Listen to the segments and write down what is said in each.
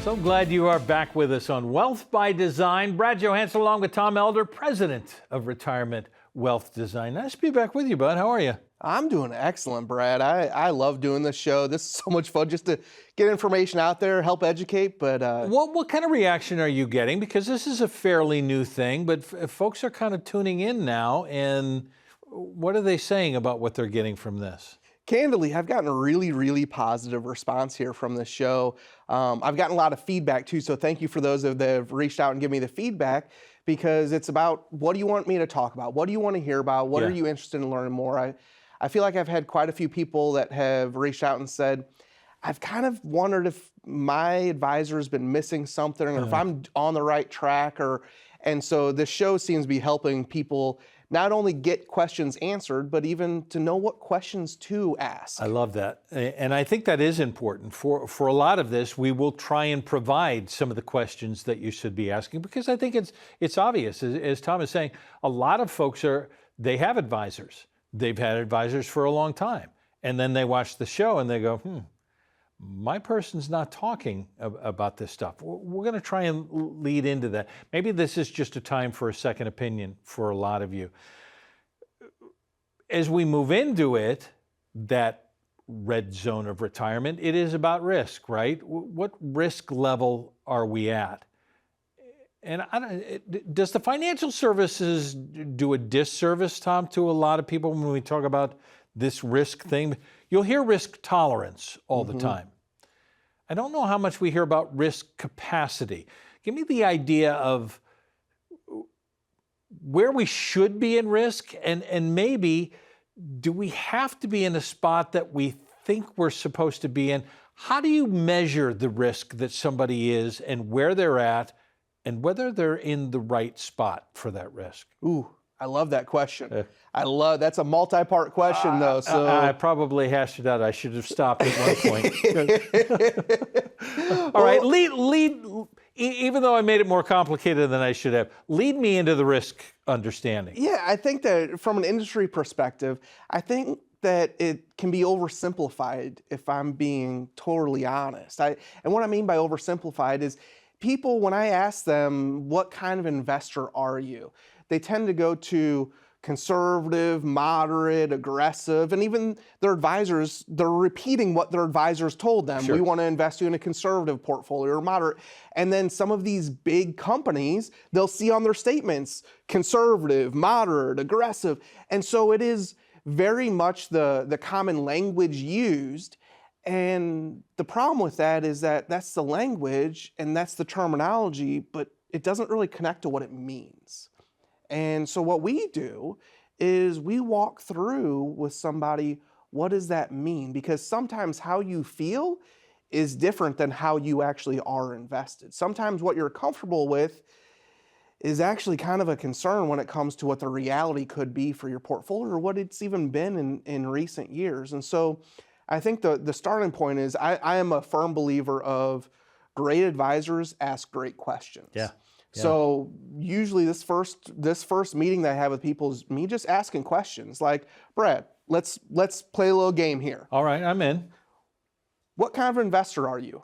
So glad you are back with us on Wealth by Design. Brad Johansson along with Tom Elder, president of Retirement Wealth Design. Nice to be back with you, bud. How are you? I'm doing excellent, Brad. I love doing this show. This is so much fun just to get information out there, help educate. But what kind of reaction are you getting? Because this is a fairly new thing, but folks are kind of tuning in now. And what are they saying about what they're getting from this? Candidly, I've gotten a really, really positive response here from this show. I've gotten a lot of feedback too, so thank you for those that have reached out and given me the feedback, because it's about, what do you want me to talk about? What do you want to hear about? What are you interested in learning more? I feel like I've had quite a few people that have reached out and said, I've kind of wondered if my advisor has been missing something, or if I'm on the right track, and so this show seems to be helping people not only get questions answered, but even to know what questions to ask. I love that. And I think that is important. For a lot of this, we will try and provide some of the questions that you should be asking, because I think it's obvious. As Tom is saying, a lot of folks they have advisors. They've had advisors for a long time. And then they watch the show and they go, my person's not talking about this stuff. We're going to try and lead into that. Maybe this is just a time for a second opinion for a lot of you. As we move into it, that red zone of retirement, it is about risk, right? What risk level are we at? And does the financial services do a disservice, Tom, to a lot of people when we talk about this risk thing? You'll hear risk tolerance all the time. I don't know how much we hear about risk capacity. Give me the idea of where we should be in risk, and maybe do we have to be in a spot that we think we're supposed to be in? How do you measure the risk that somebody is and where they're at and whether they're in the right spot for that risk? Ooh, I love that question. That's a multi-part question though. So I probably hashed it out. I should have stopped at one point. All right, lead, even though I made it more complicated than I should have, lead me into the risk understanding. Yeah, I think that from an industry perspective, I think that it can be oversimplified, if I'm being totally honest. And what I mean by oversimplified is, people, when I ask them, what kind of investor are you? They tend to go to conservative, moderate, aggressive, and even their advisors, they're repeating what their advisors told them. Sure. We want to invest you in a conservative portfolio or moderate. And then some of these big companies, they'll see on their statements, conservative, moderate, aggressive. And so it is very much the common language used. And the problem with that is that that's the language and that's the terminology, but it doesn't really connect to what it means. And so what we do is we walk through with somebody, what does that mean? Because sometimes how you feel is different than how you actually are invested. Sometimes what you're comfortable with is actually kind of a concern when it comes to what the reality could be for your portfolio, or what it's even been in recent years. And so I think the starting point is, I am a firm believer of great advisors ask great questions. Yeah. So usually this first meeting that I have with people is me just asking questions like, Brad, let's play a little game here. All right, I'm in. What kind of investor are you?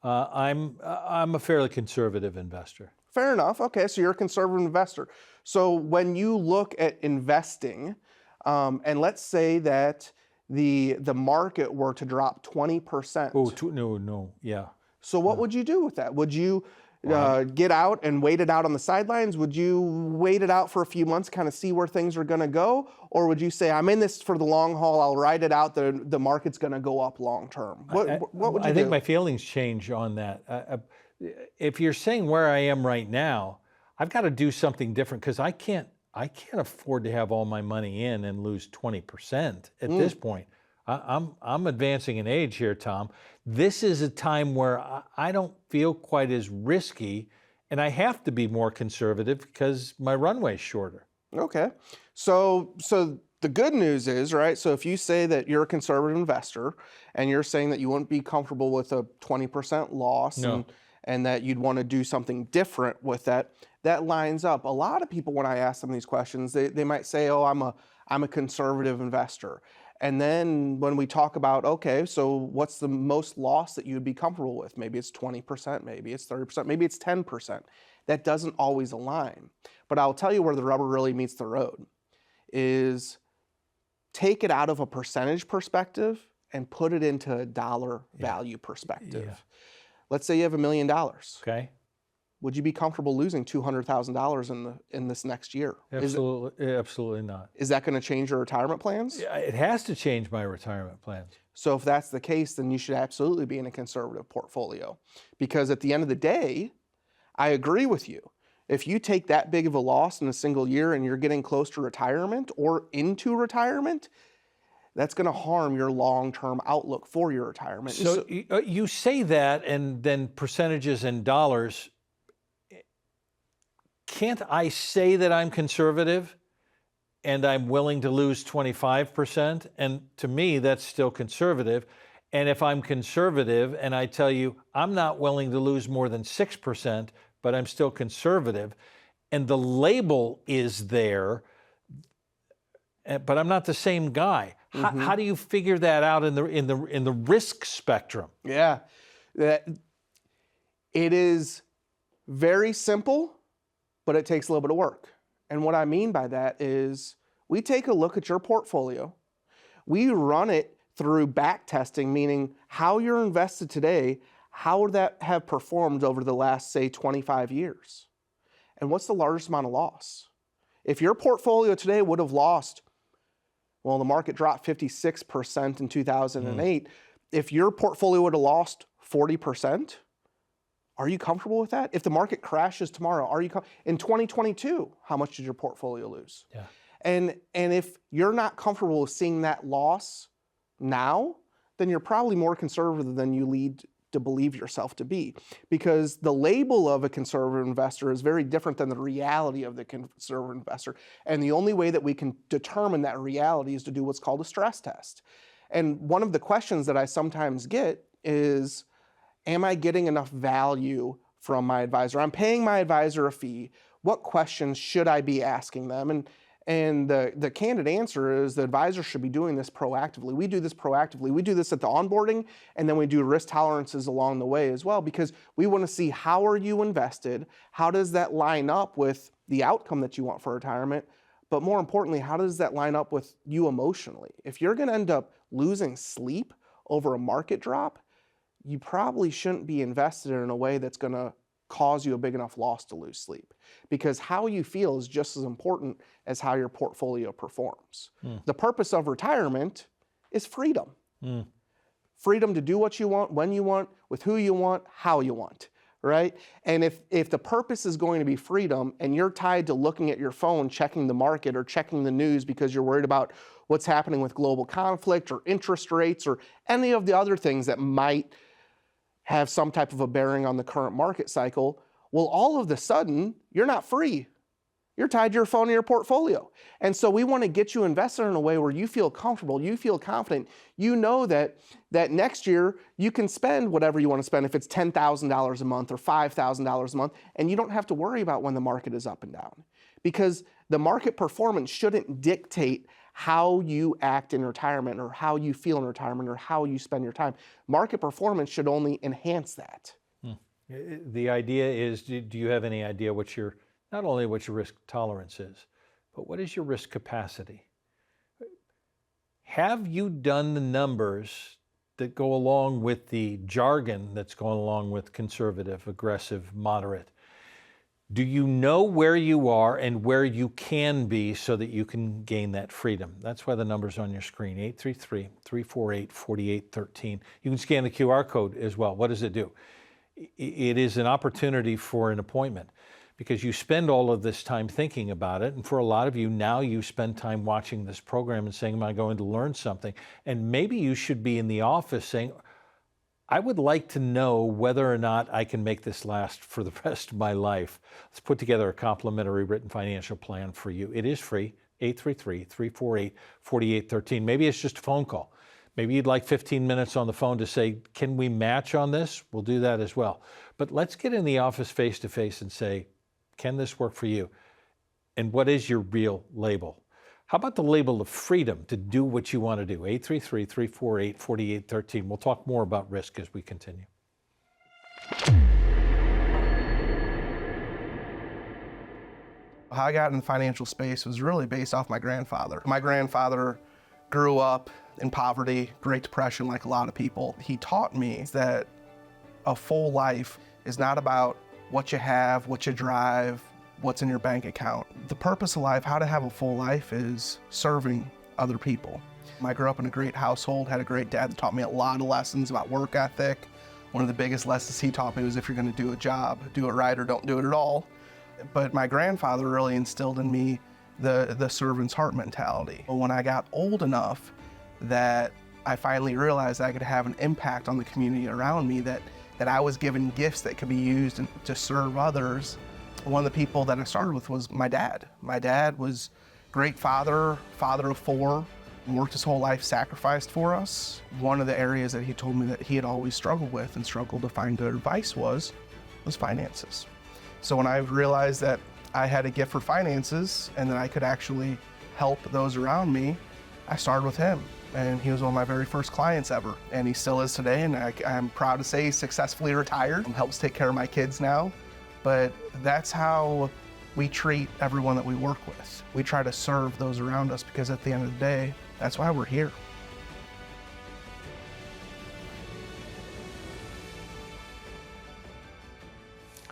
I'm a fairly conservative investor. Fair enough. Okay, so you're a conservative investor. So when you look at investing, and let's say that the market were to drop 20%. Oh, no, yeah. So what would you do with that? Would you get out and wait it out on the sidelines? Would you wait it out for a few months, kind of see where things are going to go? Or would you say, I'm in this for the long haul, I'll ride it out, the market's going to go up long term? What would you do? I think my feelings change on that. If you're saying where I am right now, I've got to do something different, because I can't afford to have all my money in and lose 20% at this point. I'm advancing in age here, Tom. This is a time where I don't feel quite as risky, and I have to be more conservative because my runway's shorter. Okay. So the good news is, right, so if you say that you're a conservative investor and you're saying that you wouldn't be comfortable with a 20% loss, and that you'd want to do something different with that, that lines up. A lot of people, when I ask them these questions, they might say, oh, I'm a conservative investor. And then when we talk about, okay, so what's the most loss that you'd be comfortable with? Maybe it's 20%, maybe it's 30%, maybe it's 10%. That doesn't always align. But I'll tell you where the rubber really meets the road is take it out of a percentage perspective and put it into a dollar value perspective. Yeah. Let's say you have $1 million. Okay. Would you be comfortable losing $200,000 in this next year? Absolutely not. Is that going to change your retirement plans? Yeah, it has to change my retirement plans. So if that's the case, then you should absolutely be in a conservative portfolio. Because at the end of the day, I agree with you. If you take that big of a loss in a single year and you're getting close to retirement or into retirement, that's going to harm your long-term outlook for your retirement. So you say that, and then percentages and dollars. Can't I say that I'm conservative and I'm willing to lose 25%? And to me, that's still conservative. And if I'm conservative and I tell you I'm not willing to lose more than 6%, but I'm still conservative, and the label is there, but I'm not the same guy. How do you figure that out in the risk spectrum? Yeah, it is very simple, but it takes a little bit of work. And what I mean by that is we take a look at your portfolio, we run it through back testing, meaning how you're invested today, how would that have performed over the last, say, 25 years? And what's the largest amount of loss? If your portfolio today would have lost, well, the market dropped 56% in 2008. If your portfolio would have lost 40%, are you comfortable with that? If the market crashes tomorrow, are you in 2022, how much did your portfolio lose? Yeah. And if you're not comfortable with seeing that loss now, then you're probably more conservative than you lead to believe yourself to be, because the label of a conservative investor is very different than the reality of the conservative investor. And the only way that we can determine that reality is to do what's called a stress test. And one of the questions that I sometimes get is, am I getting enough value from my advisor? I'm paying my advisor a fee. What questions should I be asking them? And the candid answer is the advisor should be doing this proactively. We do this proactively. We do this at the onboarding, and then we do risk tolerances along the way as well, because we want to see how are you invested, how does that line up with the outcome that you want for retirement, but more importantly, how does that line up with you emotionally? If you're going to end up losing sleep over a market drop, you probably shouldn't be invested in a way that's going to cause you a big enough loss to lose sleep, because how you feel is just as important as how your portfolio performs. The purpose of retirement is freedom. Freedom to do what you want, when you want, with who you want, how you want, right? And if the purpose is going to be freedom and you're tied to looking at your phone, checking the market or checking the news because you're worried about what's happening with global conflict or interest rates or any of the other things that might have some type of a bearing on the current market cycle, well, all of a sudden, you're not free. You're tied to your phone and your portfolio. And so we want to get you invested in a way where you feel comfortable, you feel confident, you know that next year you can spend whatever you want to spend, if it's $10,000 a month or $5,000 a month, and you don't have to worry about when the market is up and down. Because the market performance shouldn't dictate how you act in retirement or how you feel in retirement or how you spend your time. Market performance should only enhance that. The idea is, do you have any idea not only what your risk tolerance is, but what is your risk capacity? Have you done the numbers that go along with the jargon that's going along with conservative, aggressive, moderate? Do you know where you are and where you can be so that you can gain that freedom? That's why the number's on your screen, 833-348-4813. You can scan the QR code as well. What does it do? It is an opportunity for an appointment, because you spend all of this time thinking about it. And for a lot of you, now you spend time watching this program and saying, am I going to learn something? And maybe you should be in the office saying, I would like to know whether or not I can make this last for the rest of my life. Let's put together a complimentary written financial plan for you. It is free, 833-348-4813. Maybe it's just a phone call. Maybe you'd like 15 minutes on the phone to say, can we match on this? We'll do that as well. But let's get in the office face-to-face and say, can this work for you? And what is your real label? How about the label of freedom to do what you want to do? 833-348-4813. We'll talk more about risk as we continue. How I got in the financial space was really based off my grandfather. My grandfather grew up in poverty, Great Depression, like a lot of people. He taught me that a full life is not about what you have, what you drive, what's in your bank account. The purpose of life, how to have a full life, is serving other people. I grew up in a great household, had a great dad that taught me a lot of lessons about work ethic. One of the biggest lessons he taught me was if you're going to do a job, do it right or don't do it at all. But my grandfather really instilled in me the servant's heart mentality. When I got old enough that I finally realized I could have an impact on the community around me, that I was given gifts that could be used to serve others, one of the people that I started with was my dad. My dad was a great father of four, worked his whole life, sacrificed for us. One of the areas that he told me that he had always struggled with and struggled to find good advice was finances. So when I realized that I had a gift for finances and that I could actually help those around me, I started with him. And he was one of my very first clients ever. And he still is today, and I'm proud to say he's successfully retired and helps take care of my kids now. But that's how we treat everyone that we work with. We try to serve those around us because at the end of the day, that's why we're here.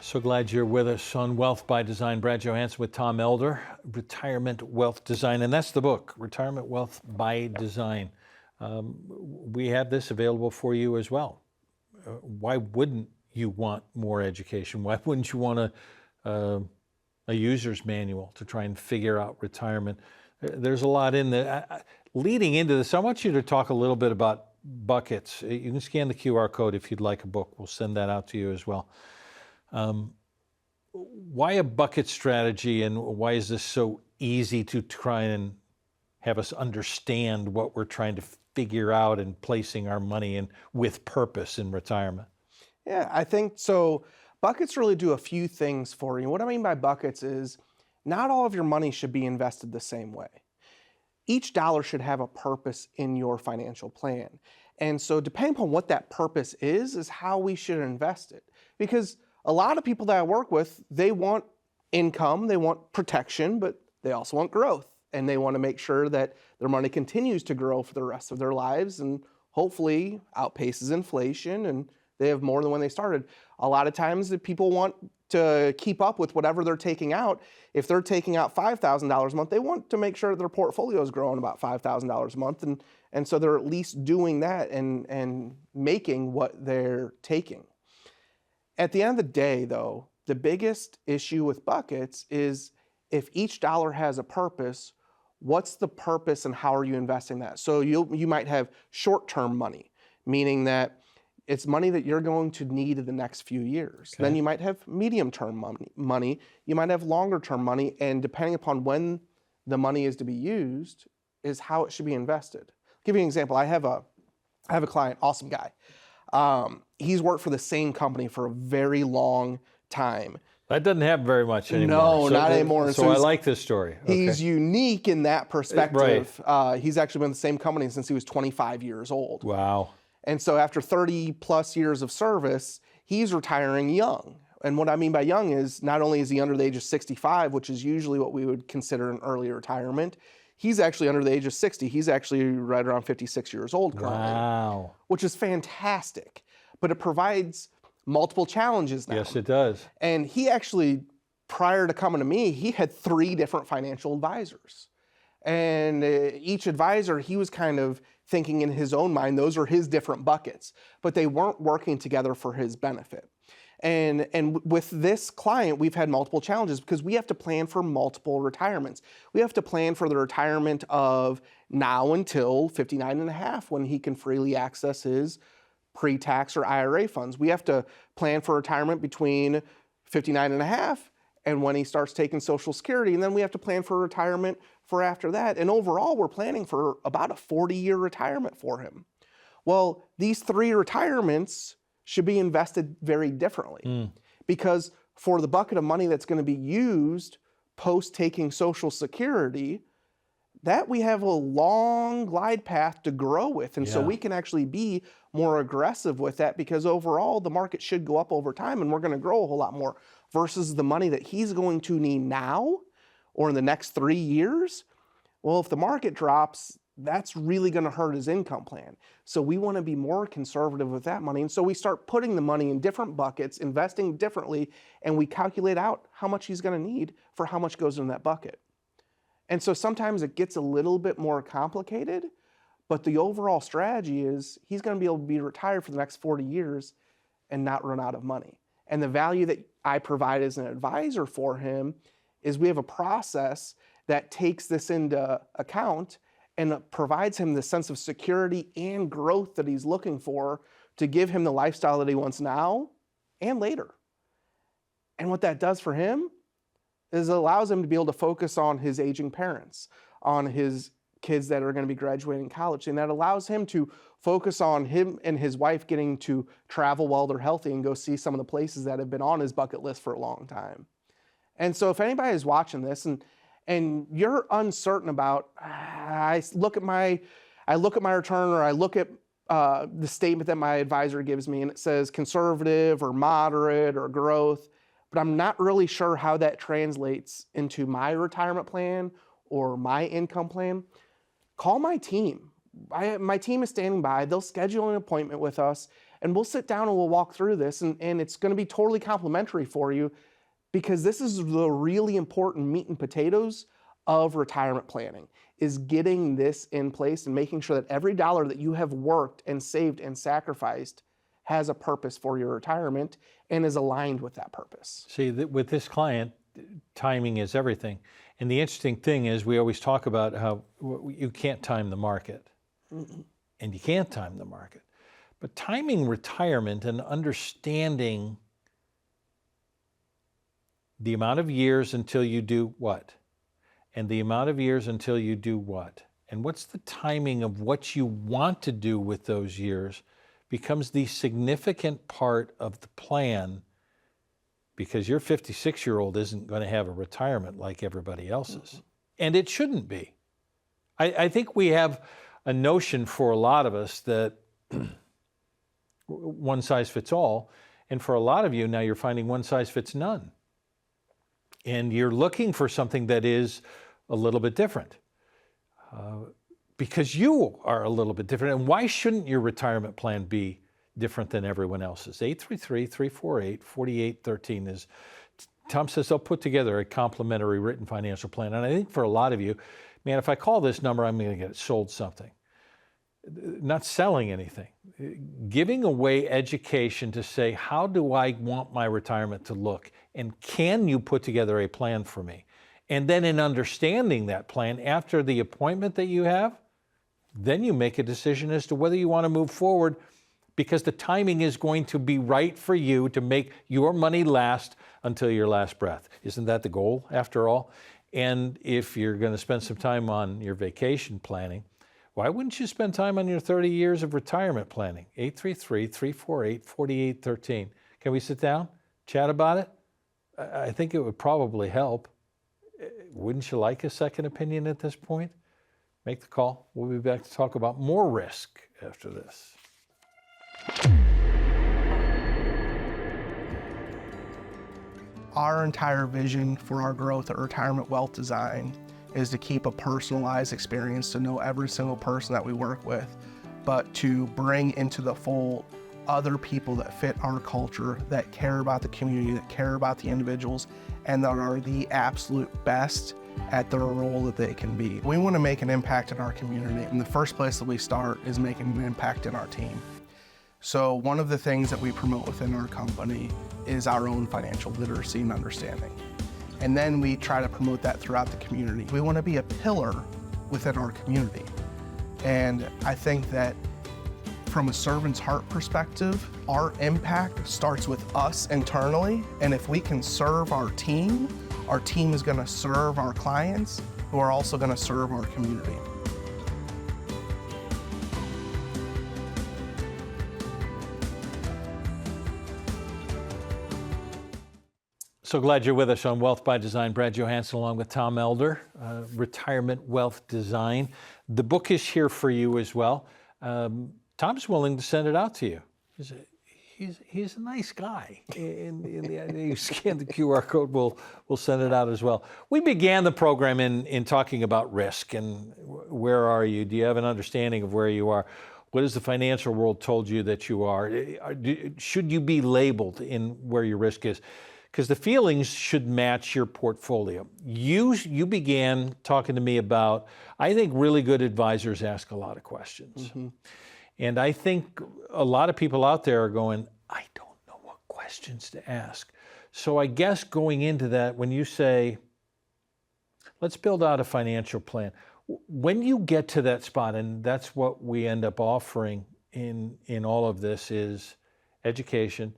So glad you're with us on Wealth by Design. Brad Johansen with Tom Elder, Retirement Wealth Design. And that's the book, Retirement Wealth by Design. We have this available for you as well. Why wouldn't you want more education? Why wouldn't you want a user's manual to try and figure out retirement? There's a lot in there. Leading into this, I want you to talk a little bit about buckets. You can scan the QR code if you'd like a book. We'll send that out to you as well. Why a bucket strategy, and why is this so easy to try and have us understand what we're trying to figure out and placing our money in with purpose in retirement? Yeah, I think so. Buckets really do a few things for you. What I mean by buckets is not all of your money should be invested the same way. Each dollar should have a purpose in your financial plan. And so depending upon what that purpose is how we should invest it. Because a lot of people that I work with, they want income, they want protection, but they also want growth. And they want to make sure that their money continues to grow for the rest of their lives and hopefully outpaces inflation and they have more than when they started. A lot of times the people want to keep up with whatever they're taking out. If they're taking out $5,000 a month, they want to make sure that their portfolio is growing about $5,000 a month. And so they're at least doing that and making what they're taking. At the end of the day, though, the biggest issue with buckets is if each dollar has a purpose, what's the purpose and how are you investing that? So you might have short-term money, meaning that it's money that you're going to need in the next few years. Okay. Then you might have medium-term money. You might have longer-term money, and depending upon when the money is to be used is how it should be invested. I'll give you an example. I have a client, awesome guy. He's worked for the same company for a very long time. That doesn't happen very much anymore. No, not anymore. So I like this story. Okay. He's unique in that perspective. Right. He's actually been in the same company since he was 25 years old. Wow. And so after 30 plus years of service, he's retiring young. And what I mean by young is not only is he under the age of 65, which is usually what we would consider an early retirement, he's actually under the age of 60. He's actually right around 56 years old currently. Wow. Which is fantastic. But it provides multiple challenges now. Yes, it does. And he actually, prior to coming to me, he had 3 different financial advisors. And each advisor, he was kind of thinking in his own mind, those are his different buckets, but they weren't working together for his benefit. And with this client, we've had multiple challenges because we have to plan for multiple retirements. We have to plan for the retirement of now until 59 and a half when he can freely access his pre-tax or IRA funds. We have to plan for retirement between 59 and a half and when he starts taking Social Security, and then we have to plan for retirement for after that. And overall, we're planning for about a 40-year retirement for him. Well, these 3 retirements should be invested very differently because for the bucket of money that's going to be used post taking Social Security, that we have a long glide path to grow with. And so Yeah. we can actually be more aggressive with that, because overall the market should go up over time and we're going to grow a whole lot more versus the money that he's going to need now or in the next 3 years. Well, if the market drops, that's really going to hurt his income plan. So we want to be more conservative with that money. And so we start putting the money in different buckets, investing differently, and we calculate out how much he's going to need for how much goes in that bucket. And so sometimes it gets a little bit more complicated, but the overall strategy is he's going to be able to be retired for the next 40 years and not run out of money. And the value that I provide as an advisor for him is we have a process that takes this into account and provides him the sense of security and growth that he's looking for to give him the lifestyle that he wants now and later. And what that does for him is it allows him to be able to focus on his aging parents, on his kids that are going to be graduating college, and that allows him to focus on him and his wife getting to travel while they're healthy and go see some of the places that have been on his bucket list for a long time. And so if anybody is watching this and you're uncertain about, I look at my return, or I look at the statement that my advisor gives me and it says conservative or moderate or growth, but I'm not really sure how that translates into my retirement plan or my income plan, call my team. My team is standing by. They'll schedule an appointment with us and we'll sit down and we'll walk through this, and it's going to be totally complimentary for you, because this is the really important meat and potatoes of retirement planning, is getting this in place and making sure that every dollar that you have worked and saved and sacrificed has a purpose for your retirement and is aligned with that purpose. See, with this client, timing is everything. And the interesting thing is we always talk about how you can't time the market. And you can't time the market. But timing retirement and understanding the amount of years until you do what? And the amount of years until you do what? And what's the timing of what you want to do with those years becomes the significant part of the plan, because your 56-year-old isn't going to have a retirement like everybody else's. And it shouldn't be. I think we have a notion for a lot of us that one size fits all. And for a lot of you, now you're finding one size fits none. And you're looking for something that is a little bit different because you are a little bit different. And why shouldn't your retirement plan be different than everyone else's? 833-348-4813 is, Tom says they'll put together a complimentary written financial plan. And I think for a lot of you, man, if I call this number, I'm going to get sold something. Not selling anything, giving away education to say, how do I want my retirement to look? And can you put together a plan for me? And then in understanding that plan, after the appointment that you have, then you make a decision as to whether you want to move forward, because the timing is going to be right for you to make your money last until your last breath. Isn't that the goal after all? And if you're going to spend some time on your vacation planning, why wouldn't you spend time on your 30 years of retirement planning? 833-348-4813. Can we sit down, chat about it? I think it would probably help. Wouldn't you like a second opinion at this point? Make the call. We'll be back to talk about more risk after this. Our entire vision for our growth at Retirement Wealth Design is to keep a personalized experience, to know every single person that we work with, but to bring into the fold other people that fit our culture, that care about the community, that care about the individuals, and that are the absolute best at their role that they can be. We want to make an impact in our community, and the first place that we start is making an impact in our team. So one of the things that we promote within our company is our own financial literacy and understanding. And then we try to promote that throughout the community. We want to be a pillar within our community. And I think that from a servant's heart perspective, our impact starts with us internally. And if we can serve our team is going to serve our clients, who are also going to serve our community. So glad you're with us on Wealth by Design. Brad Johansson along with Tom Elder, Retirement Wealth Design. The book is here for you as well. Tom's willing to send it out to you. He's a nice guy. You scan the QR code, we'll send it out as well. We began the program in talking about risk and where are you? Do you have an understanding of where you are? What has the financial world told you that you are? Should you be labeled in where your risk is? Because the feelings should match your portfolio. You began talking to me about, I think really good advisors ask a lot of questions. Mm-hmm. And I think a lot of people out there are going, I don't know what questions to ask. So I guess going into that, when you say, let's build out a financial plan, when you get to that spot, and that's what we end up offering in all of this is education,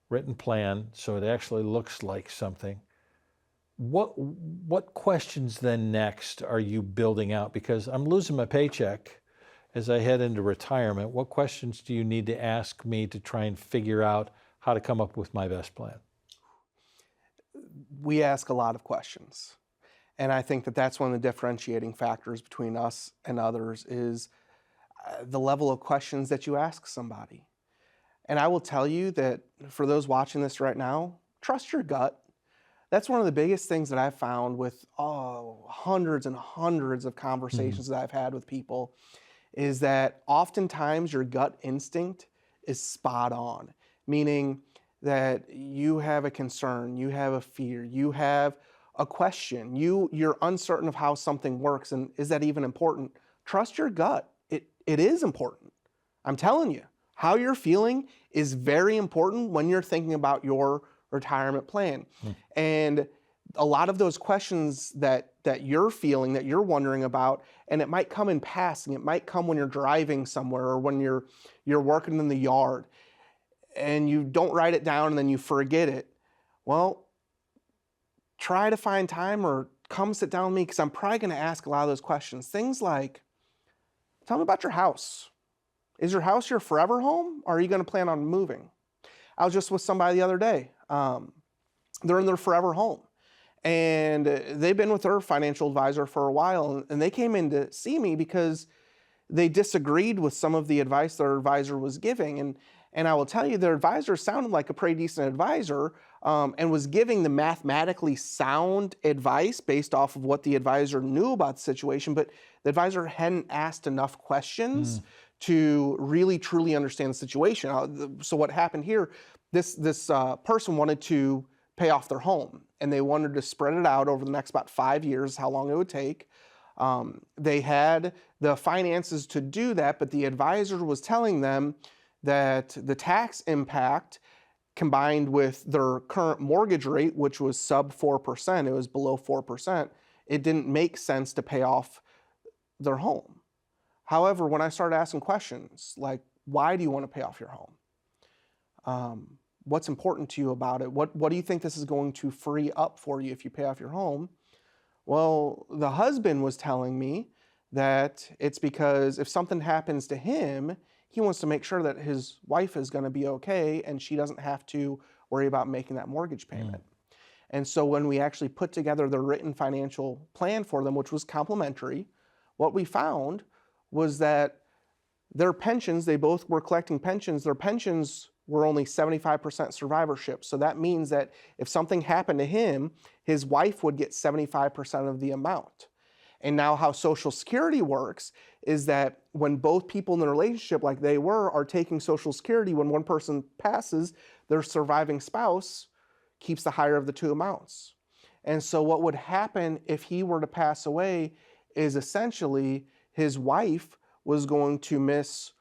written plan, so it actually looks like something. What questions then next are you building out? Because I'm losing my paycheck as I head into retirement. What questions do you need to ask me to try and figure out how to come up with my best plan? We ask a lot of questions. And I think that that's one of the differentiating factors between us and others is the level of questions that you ask somebody. And I will tell you that for those watching this right now, trust your gut. That's one of the biggest things that I've found with hundreds and hundreds of conversations that I've had with people is that oftentimes your gut instinct is spot on, meaning that you have a concern, you have a fear, you have a question, you're uncertain of how something works, and is that even important? Trust your gut. It is important. I'm telling you, how you're feeling is very important when you're thinking about your retirement plan. And a lot of those questions that you're feeling, that you're wondering about, and it might come in passing, it might come when you're driving somewhere or when you're working in the yard and you don't write it down and then you forget it. Well, try to find time or come sit down with me because I'm probably going to ask a lot of those questions. Things like, tell me about your house. Is your house your forever home, or are you going to plan on moving? I was just with somebody the other day. They're in their forever home, and they've been with their financial advisor for a while, and they came in to see me because they disagreed with some of the advice their advisor was giving. And I will tell you, their advisor sounded like a pretty decent advisor and was giving the mathematically sound advice based off of what the advisor knew about the situation, but the advisor hadn't asked enough questions to really truly understand the situation. So what happened here, this person wanted to pay off their home, and they wanted to spread it out over the next about 5 years, how long it would take. They had the finances to do that, but the advisor was telling them that the tax impact combined with their current mortgage rate, which was sub 4%, it was below 4%, it didn't make sense to pay off their home. However, when I started asking questions like, why do you want to pay off your home? What's important to you about it? What do you think this is going to free up for you if you pay off your home? Well, the husband was telling me that it's because if something happens to him, he wants to make sure that his wife is going to be okay and she doesn't have to worry about making that mortgage payment. And so when we actually put together the written financial plan for them, which was complimentary, what we found was that their pensions, they both were collecting pensions, their pensions were only 75% survivorship. So that means that if something happened to him, his wife would get 75% of the amount. And now how Social Security works is that when both people in the relationship, like they were, are taking Social Security, when one person passes, their surviving spouse keeps the higher of the two amounts. And so what would happen if he were to pass away is essentially his wife was going to miss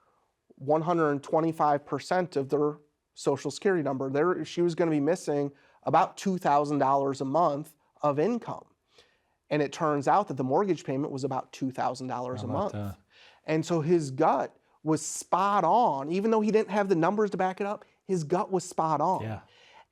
125% of their Social Security number. She was going to be missing about $2,000 a month of income. And it turns out that the mortgage payment was about $2,000 a month. And so his gut was spot on. Even though he didn't have the numbers to back it up, his gut was spot on. Yeah.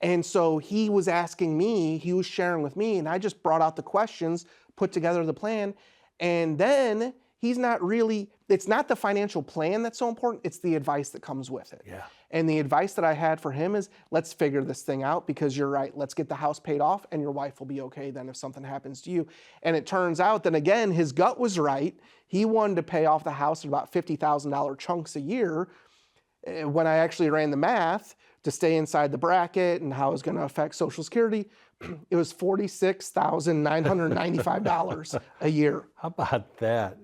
And so he was asking me, he was sharing with me, and I just brought out the questions, put together the plan, and then he's not really, it's not the financial plan that's so important, it's the advice that comes with it. Yeah. And the advice that I had for him is, let's figure this thing out, because you're right, let's get the house paid off and your wife will be okay then if something happens to you. And it turns out that, again, his gut was right. He wanted to pay off the house at about $50,000 chunks a year. When I actually ran the math to stay inside the bracket and how it was going to affect Social Security, it was $46,995 a year. How about that?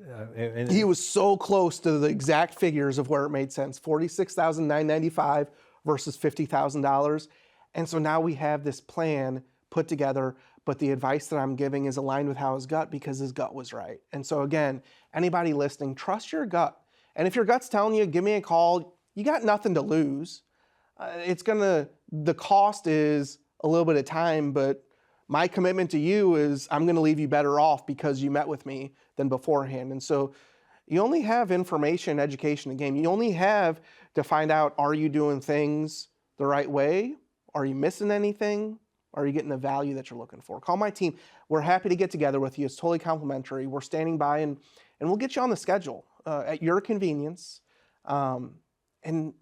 He was so close to the exact figures of where it made sense, $46,995 versus $50,000. And so now we have this plan put together, but the advice that I'm giving is aligned with how his gut, because his gut was right. And so again, anybody listening, trust your gut. And if your gut's telling you, give me a call, you got nothing to lose. The cost is a little bit of time, but my commitment to you is I'm going to leave you better off because you met with me than beforehand. And so you only have information, education, and game. You only have to find out, are you doing things the right way? Are you missing anything? Are you getting the value that you're looking for? Call my team. We're happy to get together with you. It's totally complimentary. We're standing by, and we'll get you on the schedule at your convenience, and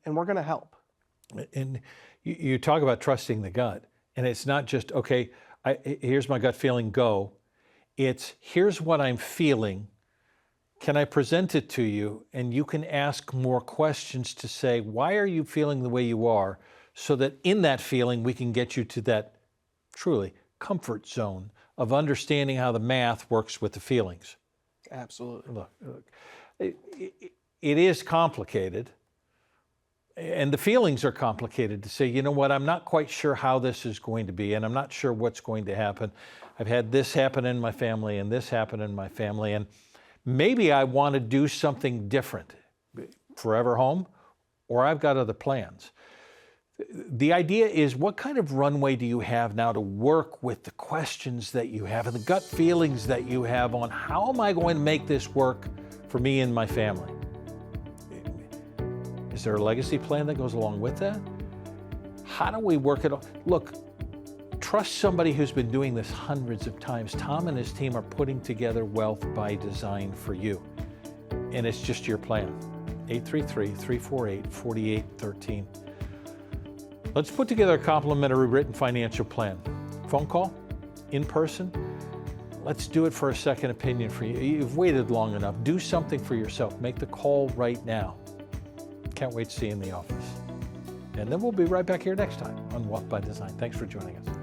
we're going to help. And you talk about trusting the gut, and it's not just, okay, here's my gut feeling, go. It's, here's what I'm feeling. Can I present it to you? And you can ask more questions to say, why are you feeling the way you are? So that in that feeling, we can get you to that truly comfort zone of understanding how the math works with the feelings. Absolutely. Look, it is complicated. And the feelings are complicated to say, you know what, I'm not quite sure how this is going to be, and I'm not sure what's going to happen. I've had this happen in my family and this happen in my family, and maybe I want to do something different, forever home, or I've got other plans. The idea is, what kind of runway do you have now to work with the questions that you have and the gut feelings that you have on how am I going to make this work for me and my family? Is there a legacy plan that goes along with that? How do we work it? Look, trust somebody who's been doing this hundreds of times. Tom and his team are putting together wealth by design for you. And it's just your plan. 833-348-4813. Let's put together a complimentary written financial plan. Phone call, in person. Let's do it for a second opinion for you. You've waited long enough. Do something for yourself. Make the call right now. Can't wait to see you in the office. And then we'll be right back here next time on Wealth by Design. Thanks for joining us.